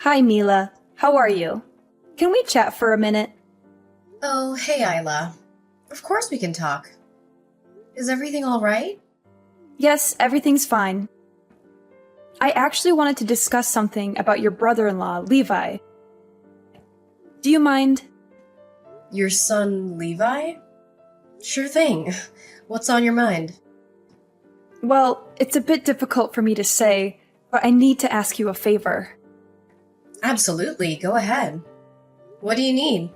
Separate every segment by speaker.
Speaker 1: Hi, Mila. How are you? Can we chat for a minute?
Speaker 2: Oh, hey, Isla. Of course we can talk. Is everything all right?
Speaker 1: Yes, everything's fine. I actually wanted to discuss something about your brother-in-law, Levi. Do you mind?
Speaker 2: Your son, Levi? Sure thing. What's on your mind?
Speaker 1: Well, it's a bit difficult for me to say, but I need to ask you a favor.
Speaker 2: Absolutely, go ahead. What do you need?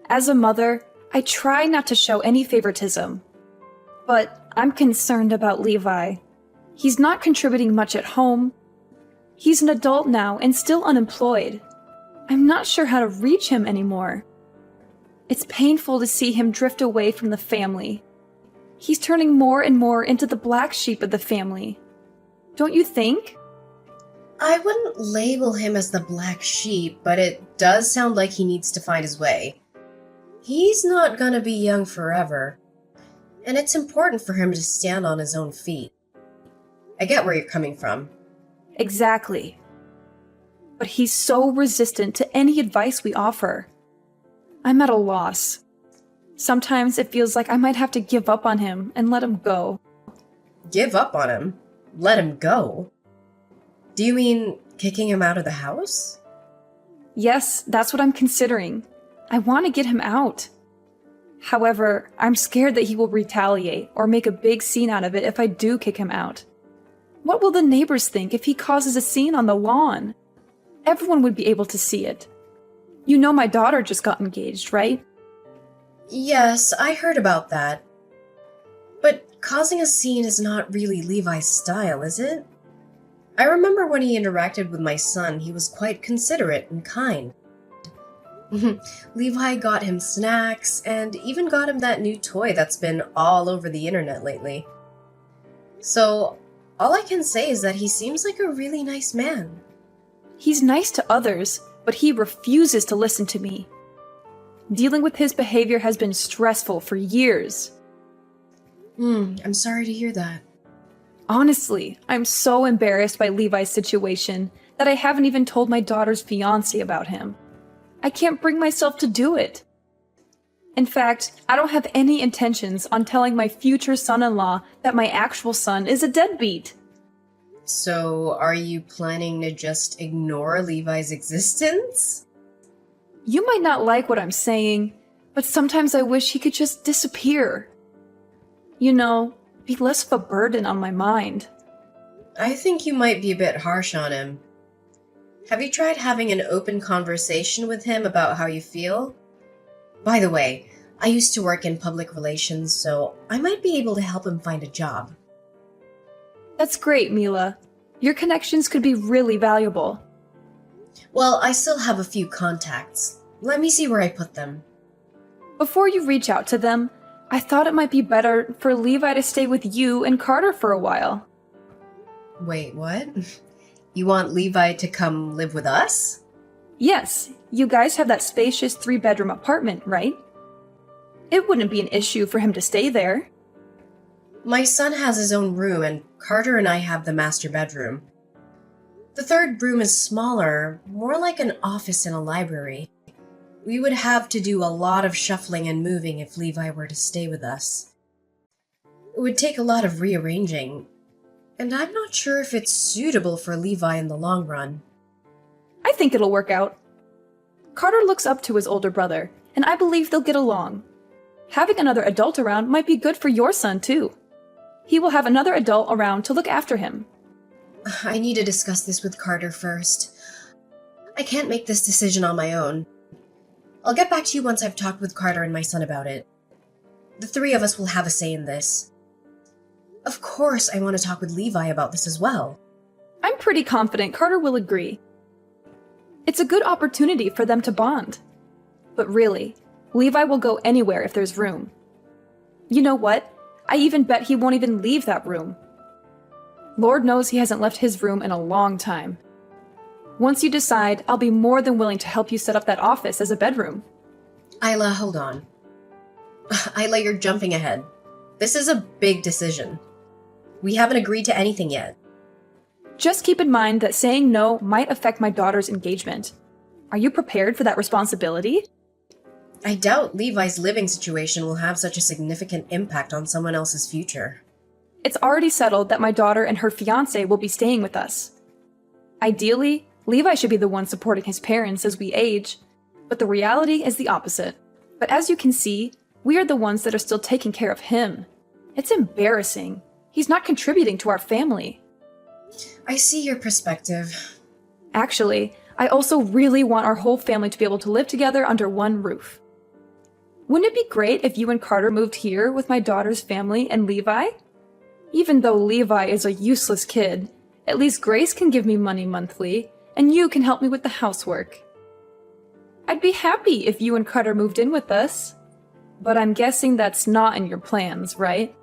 Speaker 1: As a mother, I try not to show any favoritism. But I'm concerned about Levi. He's not contributing much at home. He's an adult now and still unemployed. I'm not sure how to reach him anymore. It's painful to see him drift away from the family. He's turning more and more into the black sheep of the family. Don't you think?
Speaker 2: I wouldn't label him as the black sheep, but it does sound like he needs to find his way. He's not gonna be young forever, and it's important for him to stand on his own feet. I get where you're coming from.
Speaker 1: Exactly. But he's so resistant to any advice we offer. I'm at a loss. Sometimes it feels like I might have to give up on him and let him go.
Speaker 2: Give up on him? Let him go? Do you mean kicking him out of the house?
Speaker 1: Yes, that's what I'm considering. I want to get him out. However, I'm scared that he will retaliate or make a big scene out of it if I do kick him out. What will the neighbors think if he causes a scene on the lawn? Everyone would be able to see it. You know my daughter just got engaged, right?
Speaker 2: Yes, I heard about that. But causing a scene is not really Levi's style, is it? I remember when he interacted with my son, he was quite considerate and kind. Levi got him snacks and even got him that new toy that's been all over the internet lately. So, all I can say is that he seems like a really nice man.
Speaker 1: He's nice to others, but he refuses to listen to me. Dealing with his behavior has been stressful for years.
Speaker 2: I'm sorry to hear that.
Speaker 1: Honestly, I'm so embarrassed by Levi's situation that I haven't even told my daughter's fiancé about him. I can't bring myself to do it. In fact, I don't have any intentions on telling my future son-in-law that my actual son is a deadbeat.
Speaker 2: So, are you planning to just ignore Levi's existence?
Speaker 1: You might not like what I'm saying, but sometimes I wish he could just disappear. You know, be less of a burden on my mind.
Speaker 2: I think you might be a bit harsh on him. Have you tried having an open conversation with him about how you feel? By the way, I used to work in public relations, so I might be able to help him find a job.
Speaker 1: That's great, Mila. Your connections could be really valuable.
Speaker 2: Well, I still have a few contacts. Let me see where I put them.
Speaker 1: Before you reach out to them, I thought it might be better for Levi to stay with you and Carter for a while.
Speaker 2: Wait, what? You want Levi to come live with us?
Speaker 1: Yes, you guys have that spacious 3-bedroom apartment, right? It wouldn't be an issue for him to stay there.
Speaker 2: My son has his own room, and Carter and I have the master bedroom. The third room is smaller, more like an office in a library. We would have to do a lot of shuffling and moving if Levi were to stay with us. It would take a lot of rearranging, and I'm not sure if it's suitable for Levi in the long run.
Speaker 1: I think it'll work out. Carter looks up to his older brother, and I believe they'll get along. Having another adult around might be good for your son, too. He will have another adult around to look after him.
Speaker 2: I need to discuss this with Carter first. I can't make this decision on my own. I'll get back to you once I've talked with Carter and my son about it. The three of us will have a say in this. Of course, I want to talk with Levi about this as well.
Speaker 1: I'm pretty confident Carter will agree. It's a good opportunity for them to bond. But really, Levi will go anywhere if there's room. You know what? I even bet he won't even leave that room. Lord knows he hasn't left his room in a long time. Once you decide, I'll be more than willing to help you set up that office as a bedroom.
Speaker 2: Isla, hold on. Isla, you're jumping ahead. This is a big decision. We haven't agreed to anything yet.
Speaker 1: just keep in mind that saying no might affect my daughter's engagement. Are you prepared for that responsibility?
Speaker 2: I doubt Levi's living situation will have such a significant impact on someone else's future.
Speaker 1: It's already settled that my daughter and her fiancé will be staying with us. Ideally, Levi should be the one supporting his parents as we age, but the reality is the opposite. But as you can see, we are the ones that are still taking care of him. It's embarrassing. He's not contributing to our family.
Speaker 2: I see your perspective.
Speaker 1: Actually, I also really want our whole family to be able to live together under one roof. Wouldn't it be great if you and Carter moved here with my daughter's family and Levi? Even though Levi is a useless kid, at least Grace can give me money monthly, and you can help me with the housework. I'd be happy if you and Carter moved in with us. But I'm guessing that's not in your plans, right?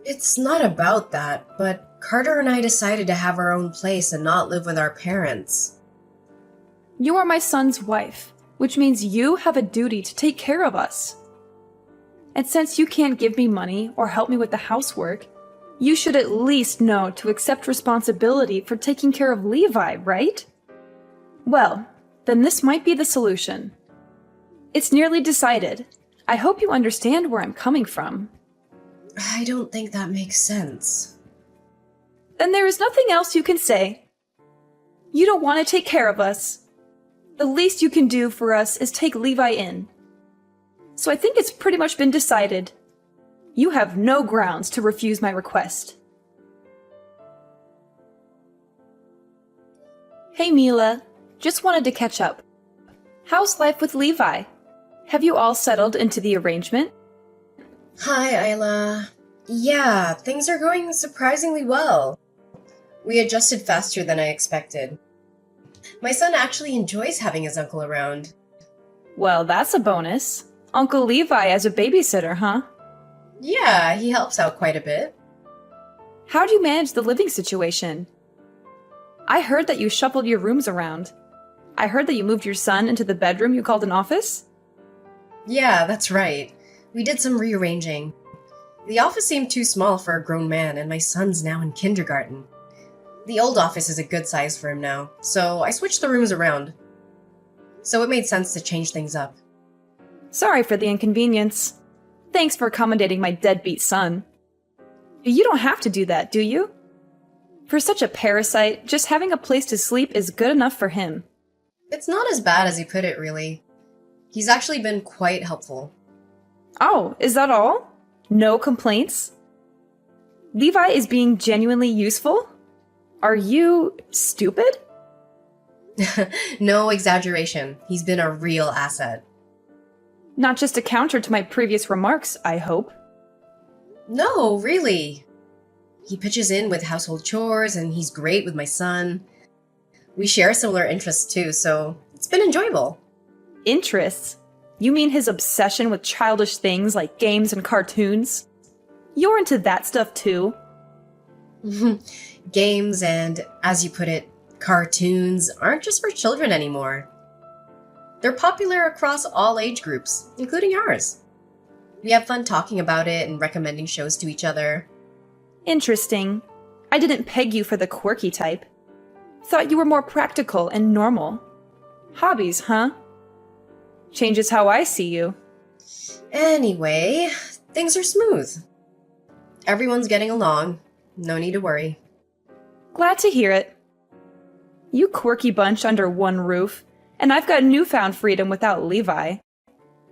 Speaker 2: It's not about that, but Carter and I decided to have our own place and not live with our parents.
Speaker 1: You are my son's wife, which means you have a duty to take care of us. And since you can't give me money or help me with the housework, you should at least know to accept responsibility for taking care of Levi, right? Well, then this might be the solution. It's nearly decided. I hope you understand where I'm coming from.
Speaker 2: I don't think that makes sense.
Speaker 1: Then there is nothing else you can say. You don't want to take care of us. The least you can do for us is take Levi in. So I think it's pretty much been decided. You have no grounds to refuse my request. Hey Mila, just wanted to catch up. How's life with Levi? Have you all settled into the arrangement?
Speaker 2: Hi, Isla. Yeah, things are going surprisingly well. We adjusted faster than I expected. My son actually enjoys having his uncle around.
Speaker 1: Well, that's a bonus. Uncle Levi as a babysitter, huh?
Speaker 2: Yeah, he helps out quite a bit.
Speaker 1: How do you manage the living situation? I heard that you shuffled your rooms around. I heard that you moved your son into the bedroom you called an office?
Speaker 2: Yeah, that's right. We did some rearranging. The office seemed too small for a grown man, and my son's now in kindergarten. The old office is a good size for him now, so I switched the rooms around. So it made sense to change things up.
Speaker 1: Sorry for the inconvenience. Thanks for accommodating my deadbeat son. You don't have to do that, do you? For such a parasite, just having a place to sleep is good enough for him.
Speaker 2: It's not as bad as he put it, really. He's actually been quite helpful.
Speaker 1: Oh, is that all? No complaints? Levi is being genuinely useful? Are you stupid?
Speaker 2: No exaggeration. He's been a real asset.
Speaker 1: Not just a counter to my previous remarks, I hope.
Speaker 2: No, really. He pitches in with household chores, and he's great with my son. We share similar interests too, so it's been enjoyable.
Speaker 1: Interests? You mean his obsession with childish things like games and cartoons? You're into that stuff too?
Speaker 2: Games and, as you put it, cartoons aren't just for children anymore. They're popular across all age groups, including ours. We have fun talking about it and recommending shows to each other.
Speaker 1: Interesting. I didn't peg you for the quirky type. Thought you were more practical and normal. Hobbies, huh? Changes how I see you.
Speaker 2: Anyway, things are smooth. Everyone's getting along. No need to worry.
Speaker 1: Glad to hear it. You quirky bunch under one roof, and I've got newfound freedom without Levi.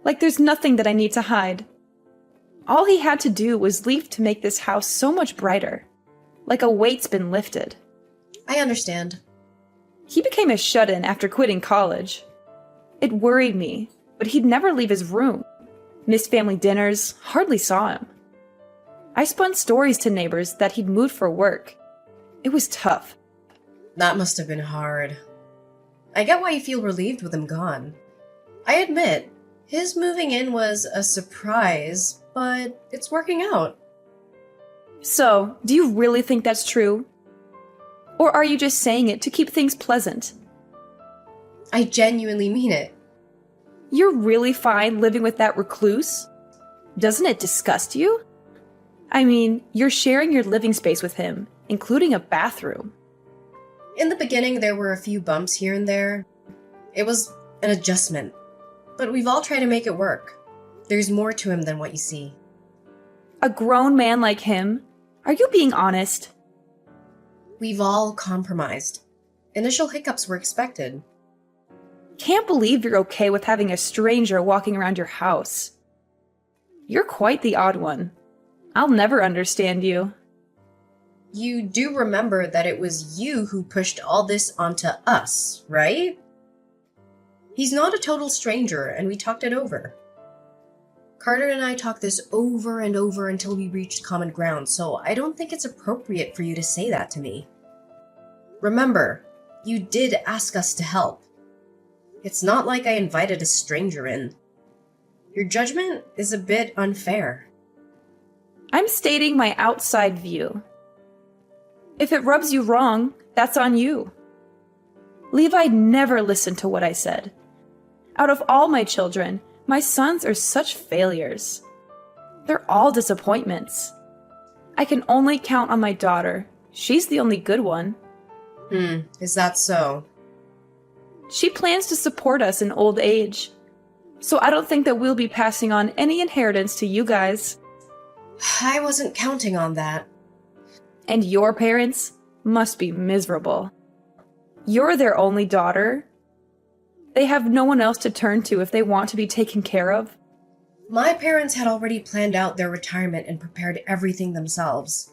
Speaker 1: Like there's nothing that I need to hide. All he had to do was leave to make this house so much brighter. Like a weight's been lifted.
Speaker 2: I understand.
Speaker 1: He became a shut-in after quitting college. It worried me, but he'd never leave his room. Missed family dinners, hardly saw him. I spun stories to neighbors that he'd moved for work. It was tough.
Speaker 2: That must have been hard. I get why you feel relieved with him gone. I admit, his moving in was a surprise, but it's working out.
Speaker 1: So, do you really think that's true? Or are you just saying it to keep things pleasant?
Speaker 2: I genuinely mean it.
Speaker 1: You're really fine living with that recluse? Doesn't it disgust you? I mean, you're sharing your living space with him, including a bathroom.
Speaker 2: In the beginning, there were a few bumps here and there. It was an adjustment, but we've all tried to make it work. There's more to him than what you see.
Speaker 1: A grown man like him? Are you being honest?
Speaker 2: We've all compromised. Initial hiccups were expected.
Speaker 1: Can't believe you're okay with having a stranger walking around your house. You're quite the odd one. I'll never understand you.
Speaker 2: You do remember that it was you who pushed all this onto us, right? He's not a total stranger, and we talked it over. Carter and I talked this over and over until we reached common ground, so I don't think it's appropriate for you to say that to me. Remember, you did ask us to help. It's not like I invited a stranger in. Your judgment is a bit unfair.
Speaker 1: I'm stating my outside view. If it rubs you wrong, that's on you. Levi never listened to what I said. Out of all my children, my sons are such failures. They're all disappointments. I can only count on my daughter. She's the only good one.
Speaker 2: Is that so?
Speaker 1: She plans to support us in old age. So I don't think that we'll be passing on any inheritance to you guys.
Speaker 2: I wasn't counting on that.
Speaker 1: And your parents must be miserable. You're their only daughter. They have no one else to turn to if they want to be taken care of.
Speaker 2: My parents had already planned out their retirement and prepared everything themselves.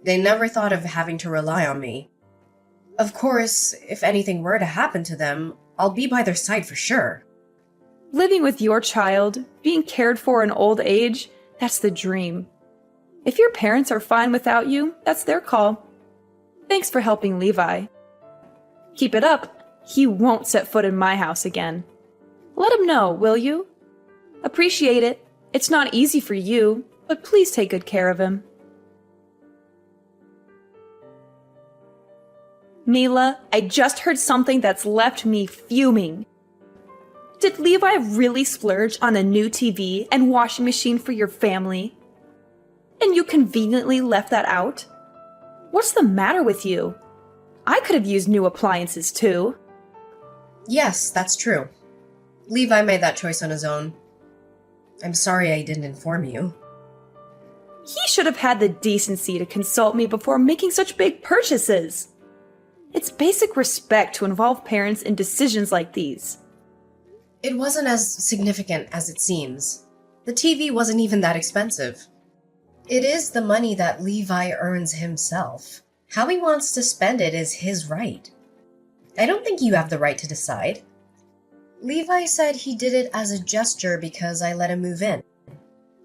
Speaker 2: They never thought of having to rely on me. Of course, if anything were to happen to them, I'll be by their side for sure.
Speaker 1: Living with your child, being cared for in old age, that's the dream. If your parents are fine without you, that's their call. Thanks for helping Levi. Keep it up. He won't set foot in my house again. Let him know, will you? Appreciate it. It's not easy for you, but please take good care of him. Mila, I just heard something that's left me fuming. Did Levi really splurge on a new TV and washing machine for your family? And you conveniently left that out? What's the matter with you? I could have used new appliances too.
Speaker 2: Yes, that's true. Levi made that choice on his own. I'm sorry I didn't inform you.
Speaker 1: He should have had the decency to consult me before making such big purchases. It's basic respect to involve parents in decisions like these.
Speaker 2: It wasn't as significant as it seems. The TV wasn't even that expensive. It is the money that Levi earns himself. How he wants to spend it is his right. I don't think you have the right to decide. Levi said he did it as a gesture because I let him move in.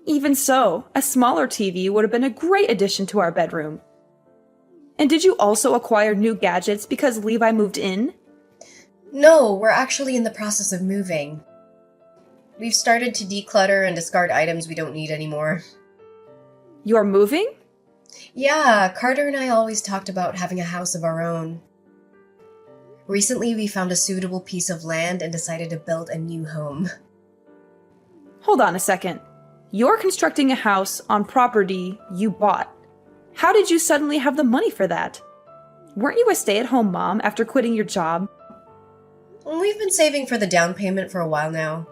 Speaker 1: Even so, a smaller TV would have been a great addition to our bedroom. And did you also acquire new gadgets because Levi moved in?
Speaker 2: No, we're actually in the process of moving. We've started to declutter and discard items we don't need anymore.
Speaker 1: You're moving?
Speaker 2: Yeah, Carter and I always talked about having a house of our own. Recently, we found a suitable piece of land and decided to build a new home.
Speaker 1: Hold on a second. You're constructing a house on property you bought. How did you suddenly have the money for that? Weren't you a stay-at-home mom after quitting your job?
Speaker 2: We've been saving for the down payment for a while now.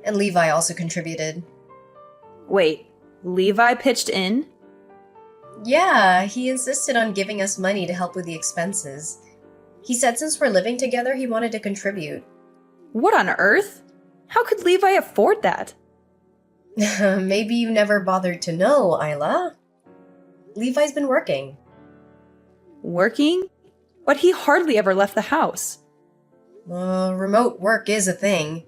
Speaker 2: And Levi also contributed.
Speaker 1: Wait, Levi pitched in?
Speaker 2: Yeah, he insisted on giving us money to help with the expenses. He said since we're living together, he wanted to contribute.
Speaker 1: What on earth? How could Levi afford that?
Speaker 2: Maybe you never bothered to know, Isla. Levi's been working.
Speaker 1: Working? But he hardly ever left the house.
Speaker 2: Remote work is a thing.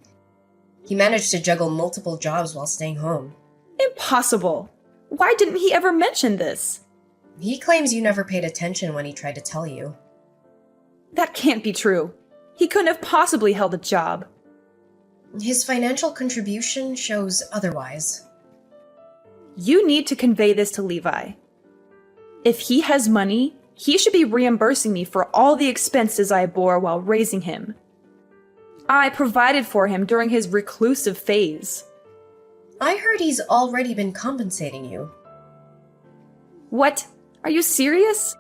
Speaker 2: He managed to juggle multiple jobs while staying home.
Speaker 1: Impossible. Why didn't he ever mention this?
Speaker 2: He claims you never paid attention when he tried to tell you.
Speaker 1: That can't be true. He couldn't have possibly held a job.
Speaker 2: His financial contribution shows otherwise.
Speaker 1: You need to convey this to Levi. If he has money, he should be reimbursing me for all the expenses I bore while raising him. I provided for him during his reclusive phase.
Speaker 2: I heard he's already been compensating you.
Speaker 1: What? Are you serious?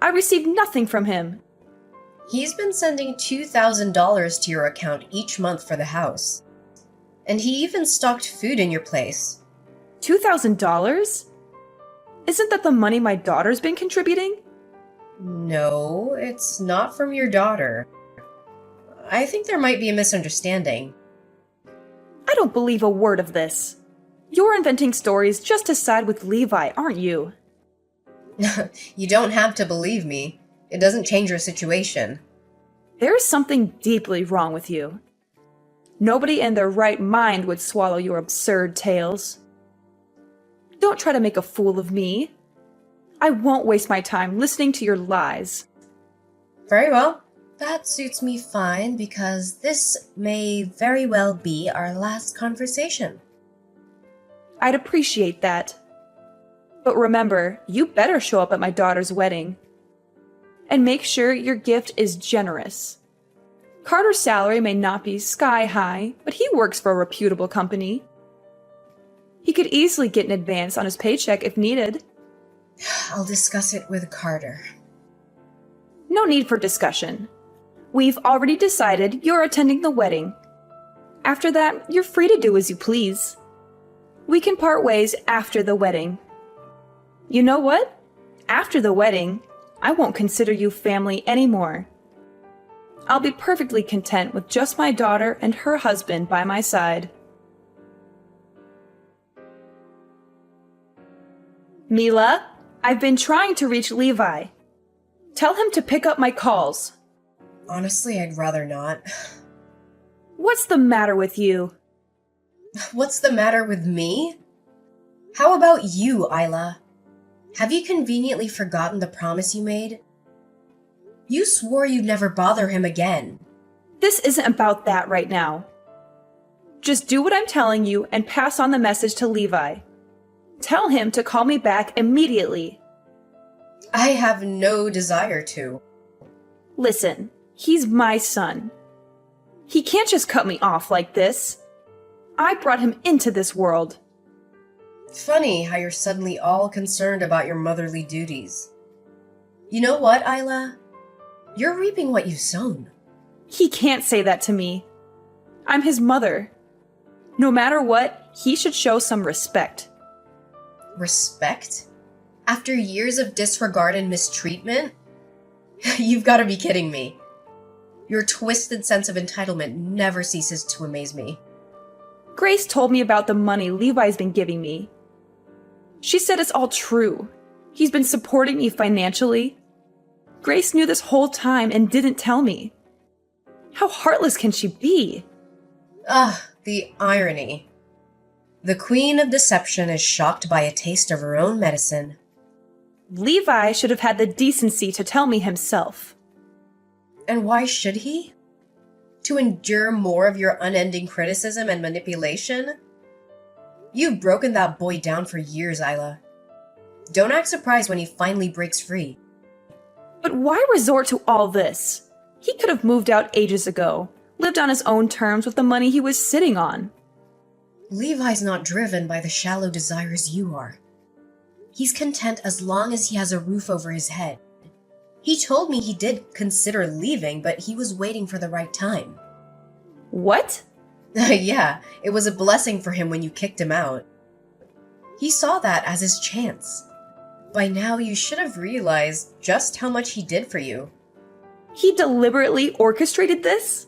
Speaker 1: I received nothing from him.
Speaker 2: He's been sending $2,000 to your account each month for the house. And he even stocked food in your place.
Speaker 1: $2,000? Isn't that the money my daughter's been contributing?
Speaker 2: No, it's not from your daughter. I think there might be a misunderstanding.
Speaker 1: I don't believe a word of this. You're inventing stories just to side with Levi, aren't you?
Speaker 2: You don't have to believe me. It doesn't change your situation.
Speaker 1: There is something deeply wrong with you. Nobody in their right mind would swallow your absurd tales. Don't try to make a fool of me. I won't waste my time listening to your lies.
Speaker 2: Very well. That suits me fine because this may very well be our last conversation.
Speaker 1: I'd appreciate that. But remember, you better show up at my daughter's wedding. And make sure your gift is generous. Carter's salary may not be sky high, but he works for a reputable company. He could easily get an advance on his paycheck if needed.
Speaker 2: I'll discuss it with Carter.
Speaker 1: No need for discussion. We've already decided you're attending the wedding. After that, you're free to do as you please. We can part ways after the wedding. You know what? After the wedding, I won't consider you family anymore. I'll be perfectly content with just my daughter and her husband by my side. Mila, I've been trying to reach Levi. Tell him to pick up my calls.
Speaker 2: Honestly, I'd rather not.
Speaker 1: What's the matter with you?
Speaker 2: What's the matter with me? How about you, Isla? Have you conveniently forgotten the promise you made? You swore you'd never bother him again.
Speaker 1: This isn't about that right now. Just do what I'm telling you and pass on the message to Levi. Tell him to call me back immediately.
Speaker 2: I have no desire to.
Speaker 1: Listen, he's my son. He can't just cut me off like this. I brought him into this world.
Speaker 2: Funny how you're suddenly all concerned about your motherly duties. You know what, Isla? You're reaping what you've sown.
Speaker 1: He can't say that to me. I'm his mother. No matter what, he should show some respect.
Speaker 2: Respect? After years of disregard and mistreatment? You've got to be kidding me. Your twisted sense of entitlement never ceases to amaze me.
Speaker 1: Grace told me about the money Levi's been giving me. She said it's all true. He's been supporting me financially. Grace knew this whole time and didn't tell me. How heartless can she be?
Speaker 2: The irony. The queen of deception is shocked by a taste of her own medicine.
Speaker 1: Levi should have had the decency to tell me himself.
Speaker 2: And why should he? To endure more of your unending criticism and manipulation? You've broken that boy down for years, Isla. Don't act surprised when he finally breaks free.
Speaker 1: But why resort to all this? He could have moved out ages ago, lived on his own terms with the money he was sitting on.
Speaker 2: Levi's not driven by the shallow desires you are. He's content as long as he has a roof over his head. He told me he did consider leaving, but he was waiting for the right time.
Speaker 1: What?
Speaker 2: Yeah, it was a blessing for him when you kicked him out. He saw that as his chance. By now, you should have realized just how much he did for you.
Speaker 1: He deliberately orchestrated this?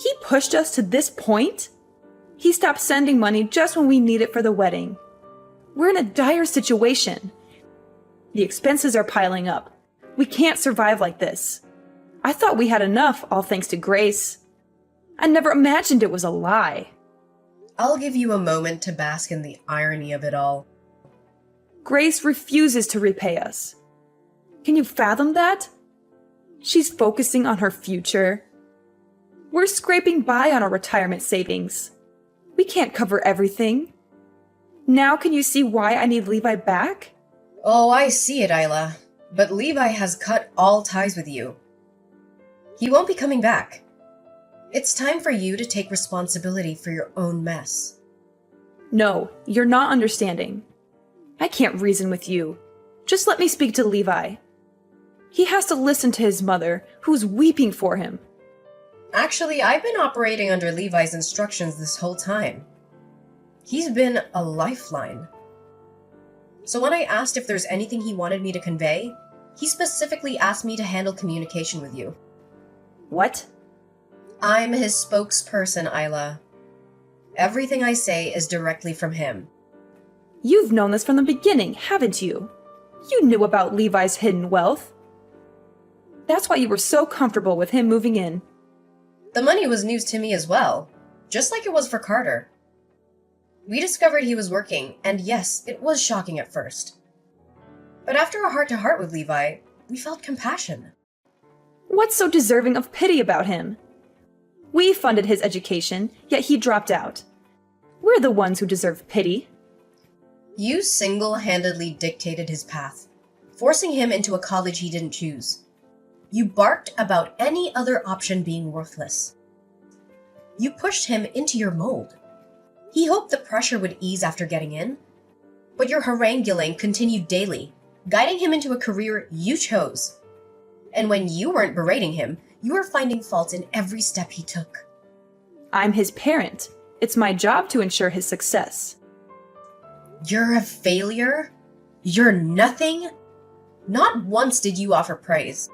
Speaker 1: He pushed us to this point? He stopped sending money just when we need it for the wedding. We're in a dire situation. The expenses are piling up. We can't survive like this. I thought we had enough, all thanks to Grace. I never imagined it was a lie.
Speaker 2: I'll give you a moment to bask in the irony of it all.
Speaker 1: Grace refuses to repay us. Can you fathom that? She's focusing on her future. We're scraping by on our retirement savings. We can't cover everything. Now can you see why I need Levi back?
Speaker 2: Oh, I see it, Isla. But Levi has cut all ties with you. He won't be coming back. It's time for you to take responsibility for your own mess.
Speaker 1: No, you're not understanding. I can't reason with you. Just let me speak to Levi. He has to listen to his mother, who's weeping for him.
Speaker 2: Actually, I've been operating under Levi's instructions this whole time. He's been a lifeline. So when I asked if there's anything he wanted me to convey, he specifically asked me to handle communication with you.
Speaker 1: What?
Speaker 2: I'm his spokesperson, Isla. Everything I say is directly from him.
Speaker 1: You've known this from the beginning, haven't you? You knew about Levi's hidden wealth. That's why you were so comfortable with him moving in.
Speaker 2: The money was news to me as well, just like it was for Carter. We discovered he was working, and yes, it was shocking at first. But after a heart-to-heart with Levi, we felt compassion.
Speaker 1: What's so deserving of pity about him? We funded his education, yet he dropped out. We're the ones who deserve pity.
Speaker 2: You single-handedly dictated his path, forcing him into a college he didn't choose. You barked about any other option being worthless. You pushed him into your mold. He hoped the pressure would ease after getting in, but your haranguing continued daily, guiding him into a career you chose. And when you weren't berating him, you were finding faults in every step he took.
Speaker 1: I'm his parent. It's my job to ensure his success.
Speaker 2: You're a failure? You're nothing? Not once did you offer praise.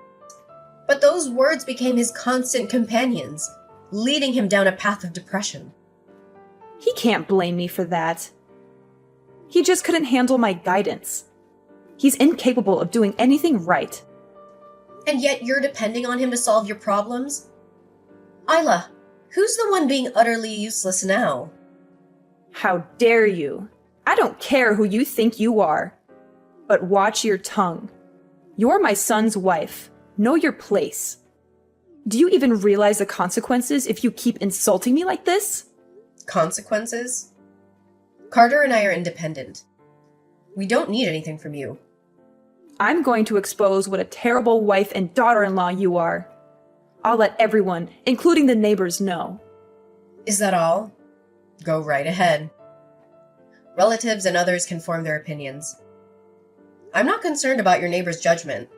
Speaker 2: But those words became his constant companions, leading him down a path of depression.
Speaker 1: He can't blame me for that. He just couldn't handle my guidance. He's incapable of doing anything right.
Speaker 2: And yet you're depending on him to solve your problems? Isla, who's the one being utterly useless now?
Speaker 1: How dare you? I don't care who you think you are. But watch your tongue. You're my son's wife. Know your place. Do you even realize the consequences if you keep insulting me like this?
Speaker 2: Consequences? Carter and I are independent. We don't need anything from you.
Speaker 1: I'm going to expose what a terrible wife and daughter-in-law you are. I'll let everyone, including the neighbors, know.
Speaker 2: Is that all? Go right ahead. Relatives and others can form their opinions. I'm not concerned about your neighbor's judgment.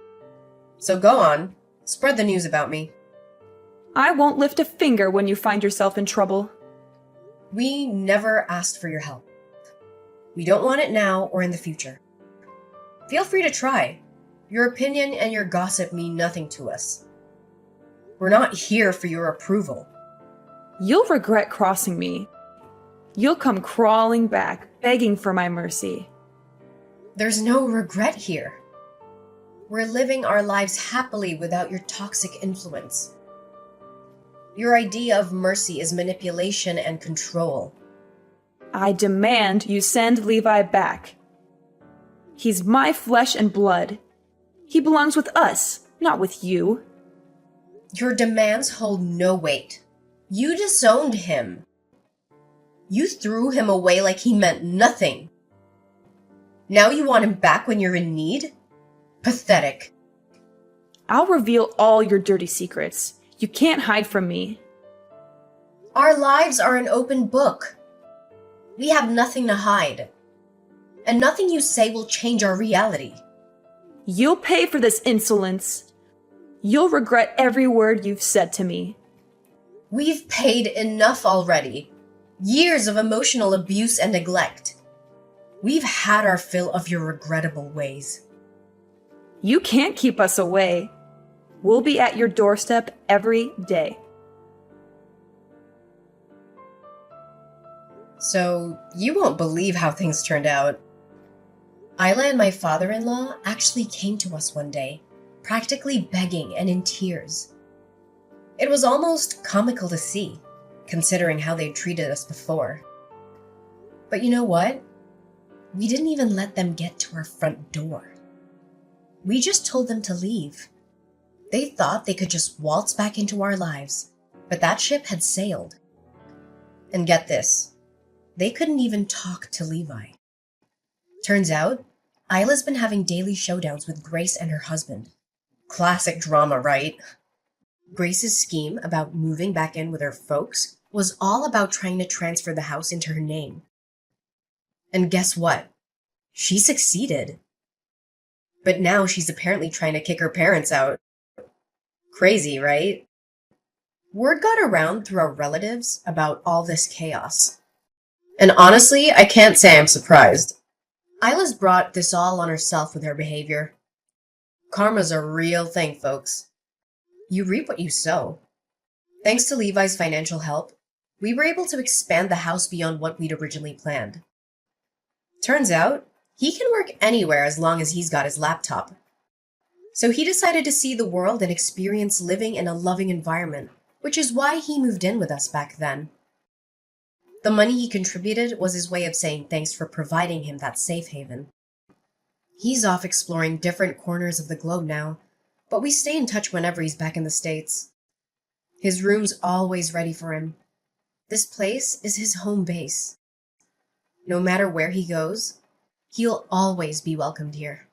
Speaker 2: So go on, spread the news about me.
Speaker 1: I won't lift a finger when you find yourself in trouble.
Speaker 2: We never asked for your help. We don't want it now or in the future. Feel free to try. Your opinion and your gossip mean nothing to us. We're not here for your approval.
Speaker 1: You'll regret crossing me. You'll come crawling back, begging for my mercy.
Speaker 2: There's no regret here. We're living our lives happily without your toxic influence. Your idea of mercy is manipulation and control.
Speaker 1: I demand you send Levi back. He's my flesh and blood. He belongs with us, not with you.
Speaker 2: Your demands hold no weight. You disowned him. You threw him away like he meant nothing. Now you want him back when you're in need? Pathetic.
Speaker 1: I'll reveal all your dirty secrets. You can't hide from me.
Speaker 2: Our lives are an open book. We have nothing to hide. And nothing you say will change our reality.
Speaker 1: You'll pay for this insolence. You'll regret every word you've said to me.
Speaker 2: We've paid enough already. Years of emotional abuse and neglect. We've had our fill of your regrettable ways.
Speaker 1: You can't keep us away. We'll be at your doorstep every day.
Speaker 2: So, you won't believe how things turned out. Isla and my father-in-law actually came to us one day, practically begging and in tears. It was almost comical to see, considering how they'd treated us before. But you know what? We didn't even let them get to our front door. We just told them to leave. They thought they could just waltz back into our lives, but that ship had sailed. And get this, they couldn't even talk to Levi. Turns out, Isla's been having daily showdowns with Grace and her husband. Classic drama, right? Grace's scheme about moving back in with her folks was all about trying to transfer the house into her name. And guess what? She succeeded. But now she's apparently trying to kick her parents out. Crazy, right? Word got around through our relatives about all this chaos. And honestly, I can't say I'm surprised. Isla's brought this all on herself with her behavior. Karma's a real thing, folks. You reap what you sow. Thanks to Levi's financial help, we were able to expand the house beyond what we'd originally planned. Turns out, he can work anywhere as long as he's got his laptop. So he decided to see the world and experience living in a loving environment, which is why he moved in with us back then. The money he contributed was his way of saying thanks for providing him that safe haven. He's off exploring different corners of the globe now, but we stay in touch whenever he's back in the States. His room's always ready for him. This place is his home base. No matter where he goes, he'll always be welcomed here.